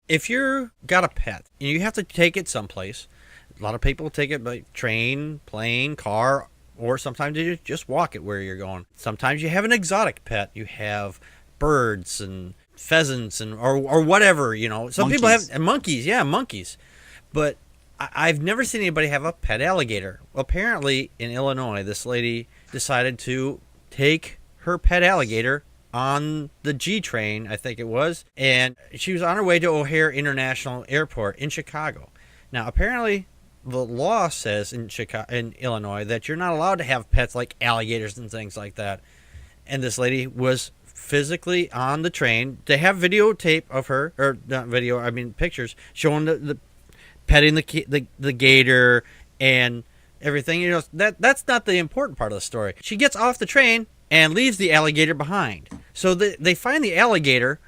If you've got a pet and you have to take it someplace, a lot of people take it by train, plane, car, or sometimes you just walk it where you're going. Sometimes you have an exotic pet. You have birds and pheasants and or whatever, you know. Some people have monkeys. Yeah, monkeys. But I've never seen anybody have a pet alligator. Well, apparently in Illinois, this lady decided to take her pet alligator on the G train, I think it was, and she was on her way to O'Hare International Airport in Chicago. Now, apparently, the law says in Illinois that you're not allowed to have pets like alligators and things like that. And this lady was physically on the train. They have videotape of her, or not video, I mean pictures, showing the petting the gator and everything. You know, that's not the important part of the story. She gets off the train and leaves the alligator behind. So they find the alligator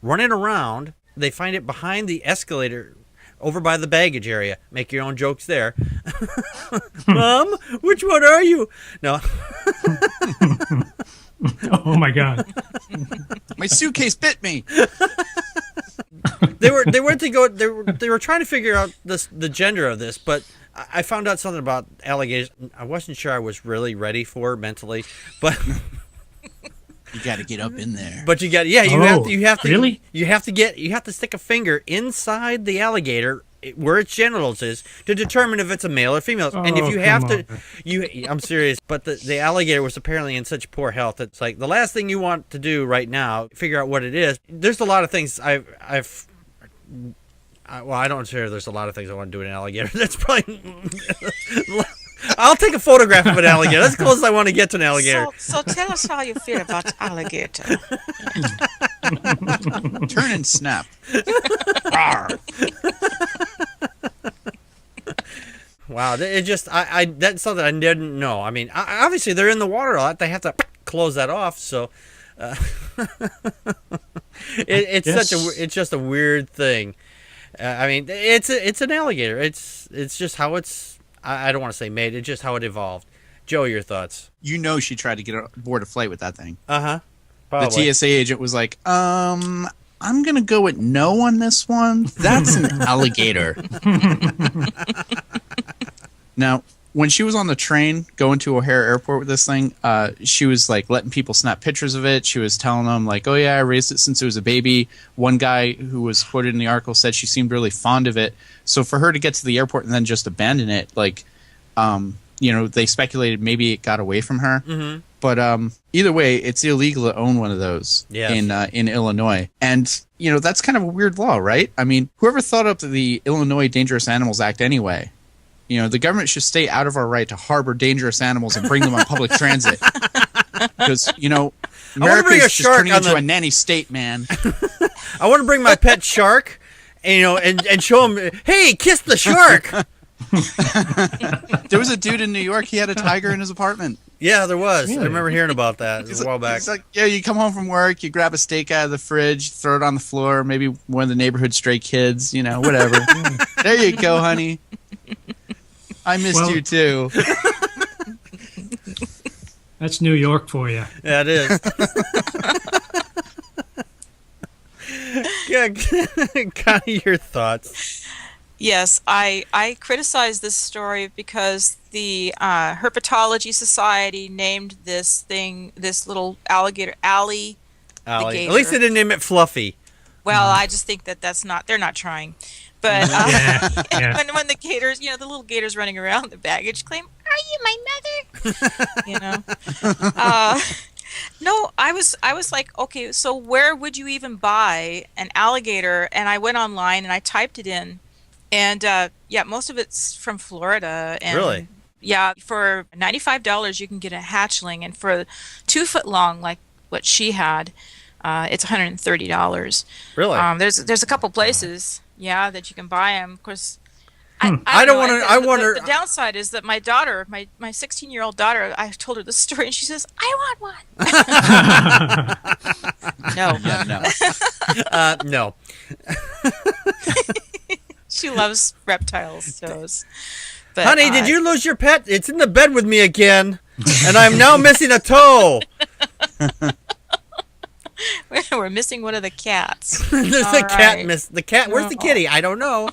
running around. They find it behind the escalator over by the baggage area. Make your own jokes there. Mom, which one are you? No. Oh my God. My suitcase bit me. They were trying to figure out the gender of this, but I found out something about alligators I wasn't sure I was really ready for mentally, but you got to get up in there. But you have to really? You have to stick a finger inside the alligator where its genitals is to determine if it's a male or female. And if you have to, I'm serious. But the alligator was apparently in such poor health. It's like the last thing you want to do right now, figure out what it is. There's a lot of things I don't care. There's a lot of things I want to do with an alligator. That's probably. I'll take a photograph of an alligator. That's as close as I want to get to an alligator. So tell us how you feel about alligator. Turn and snap. Wow, it just that's something I didn't know. I mean, obviously they're in the water a lot. They have to close that off. So it's just a weird thing. I mean, it's an alligator. It's just how it's. I don't want to say made. It's just how it evolved. Joe, your thoughts? You know, she tried to get aboard a flight with that thing. Probably. The TSA agent was like, I'm gonna go with no on this one. That's an alligator. Now, when she was on the train going to O'Hare Airport with this thing, she was like letting people snap pictures of it. She was telling them like, "Oh yeah, I raised it since it was a baby." One guy who was quoted in the article said she seemed really fond of it. So for her to get to the airport and then just abandon it, like, they speculated maybe it got away from her. Mm-hmm. But either way, it's illegal to own one of those in Illinois. And, that's kind of a weird law, right? I mean, whoever thought up the Illinois Dangerous Animals Act anyway? The government should stay out of our right to harbor dangerous animals and bring them on public transit. Because, America is just turning into a nanny state, man. I want to bring my pet shark, and show him, hey, kiss the shark. There was a dude in New York, he had a tiger in his apartment. Yeah, there was. Really? I remember hearing about that a while back. It's like, you come home from work, you grab a steak out of the fridge, throw it on the floor, maybe one of the neighborhood stray kids, whatever. There you go, honey. I missed you too. That's New York for you. Yeah, it is. Connie, your thoughts? Yes, I criticize this story because the Herpetology Society named this little alligator, Allie. The gator. At least they didn't name it Fluffy. Well, I just think they're not trying. But when the gators, the little gators running around the baggage claim, "Are you my mother?" No, I was like, okay, so where would you even buy an alligator? And I went online and I typed it in, and most of it's from Florida. And really? Yeah, for $95 you can get a hatchling, and for 2 foot long, like what she had, it's $130. Really? There's a couple places. Yeah, that you can buy them. Of course, I don't want to. I wonder. The downside is that my daughter, my 16-year-old daughter, I told her this story, and she says, "I want one." No. No. She loves reptiles, but, honey, did you lose your pet? It's in the bed with me again, and I'm now missing a toe. We're missing one of the cats. There's All a cat right. miss. The cat. Where's the kitty? I don't know.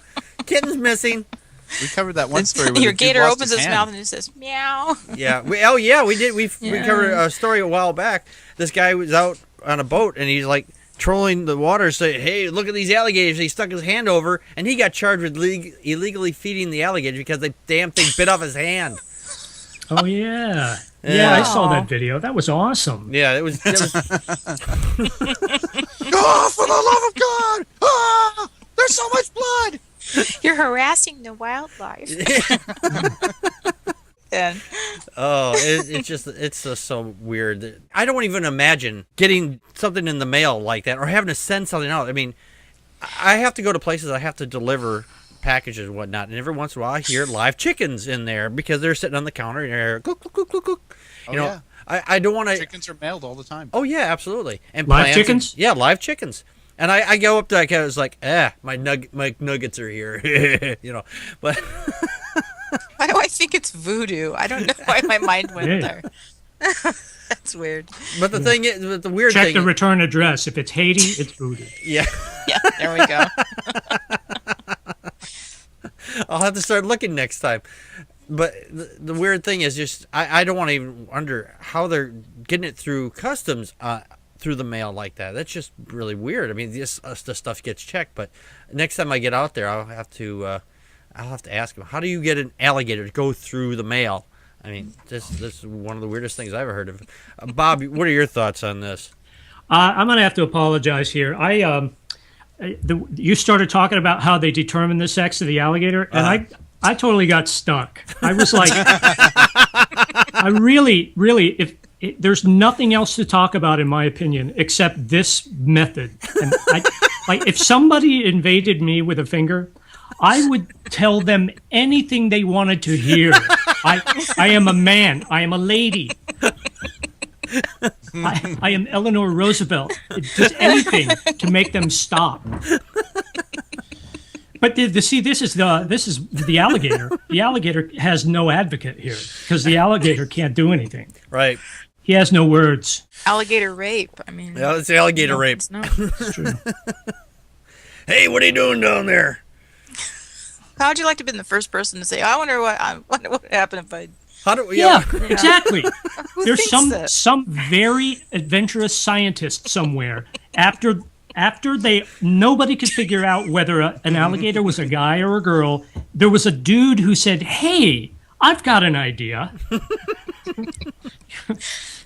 Kitten's missing. We covered that one story. Where Your the dude gator lost opens his its hand. mouth and it says meow. Yeah. We did. We Yeah. covered a story a while back. This guy was out on a boat and he's like trolling the water, saying, "Hey, look at these alligators." He stuck his hand over and he got charged with illegally feeding the alligator because the damn thing bit off his hand. Oh yeah. Yeah. Yeah, I saw that video. That was awesome. Yeah, it was. Oh, for the love of God! Ah, there's so much blood. You're harassing the wildlife. And it's just so weird. I don't even imagine getting something in the mail like that or having to send something out. I mean, I have to go to places I have to deliver packages and whatnot, and every once in a while I hear live chickens in there because they're sitting on the counter and they're cook, cook, cook, cook, cook. Oh, You know, yeah. I don't want to. Chickens are mailed all the time. Oh yeah, absolutely. And Live plants chickens? yeah, live chickens. And I go up to that guy. I was like, my nuggets are here, you know. But why do I think it's voodoo? I don't know why my mind went Yeah. there. That's weird. but the thing is, the weird Check thing. the return address. If it's Haiti, it's voodoo. Yeah, Yeah, there we go. I'll have to start looking next time. But the weird thing is just I don't want to even wonder how they're getting it through customs through the mail like that. That's just really weird. I mean, this stuff gets checked, but next time I get out there, I'll have to ask them, how do you get an alligator to go through the mail? I mean, this is one of the weirdest things I've ever heard of. Bob, what are your thoughts on this? I'm going to have to apologize here. You started talking about how they determine the sex of the alligator, and I totally got stuck. I was like, I really, there's nothing else to talk about, in my opinion, except this method. And like, if somebody invaded me with a finger, I would tell them anything they wanted to hear. I am a man. I am a lady. I am Eleanor Roosevelt. Just anything to make them stop. But see, this is the alligator. The alligator has no advocate here because the alligator can't do anything. Right. He has no words. Alligator rape. I mean, Yeah, it's alligator rape. No. It's true. Hey, what are you doing down there? How would you like to be the first person to say, I wonder what would happen if I... How do Yeah, exactly. Who There's thinks that? some very adventurous scientist somewhere after nobody could figure out whether an alligator was a guy or a girl. There was a dude who said, "Hey, I've got an idea."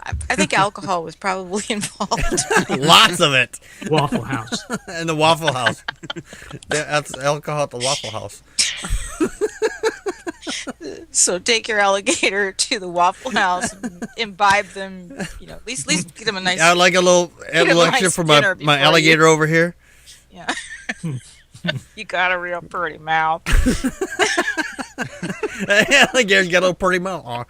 I think alcohol was probably involved. Lots of it. Waffle House. In the Waffle House. That's alcohol at the Waffle House. So take your alligator to the Waffle House, and imbibe them. You know, at least get them a nice. I'd like a little lecture nice for dinner my before alligator over here. Yeah. You got a real pretty mouth. Alligator's got a little pretty mouth. Aw.